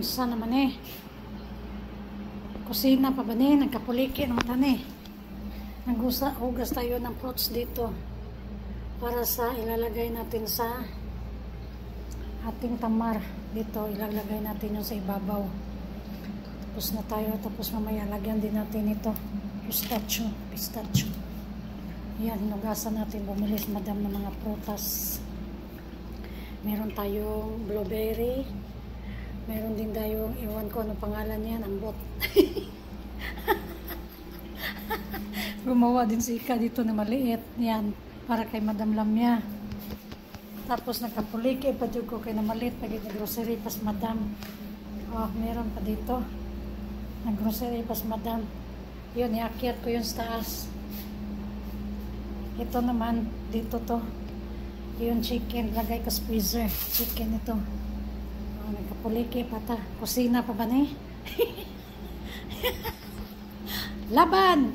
Unsa naman eh. Kusina pa ba ni? Nagkapuliki ng tani. Naghugas tayo ng fruits dito. Para sa ilalagay natin sa ating tamar. Dito, ilalagay natin yun sa ibabaw. Tapos na tayo. Tapos mamaya lagyan din natin ito. Pistachio. Yan, hinugasan natin. Bumili si madam ng mga prutas. Meron tayong blueberry. Meron din tayong, iwan ko ano pangalan yan, ambot. Gumawa din si Ika dito na maliit. Yan, para kay Madam Lamia. Tapos nakapuliki pa dito ko kay na maliit. Pagit na grocery pas Madam. Oh, meron pa dito. Nag-grocery pas Madam. Yun, iakyat ko yun sa taas. Ito naman, dito to. Yung chicken, lagay ko sa freezer. Chicken ito. Oh, nagkapuliki pa ta. Kusina pa ba ni? Laban!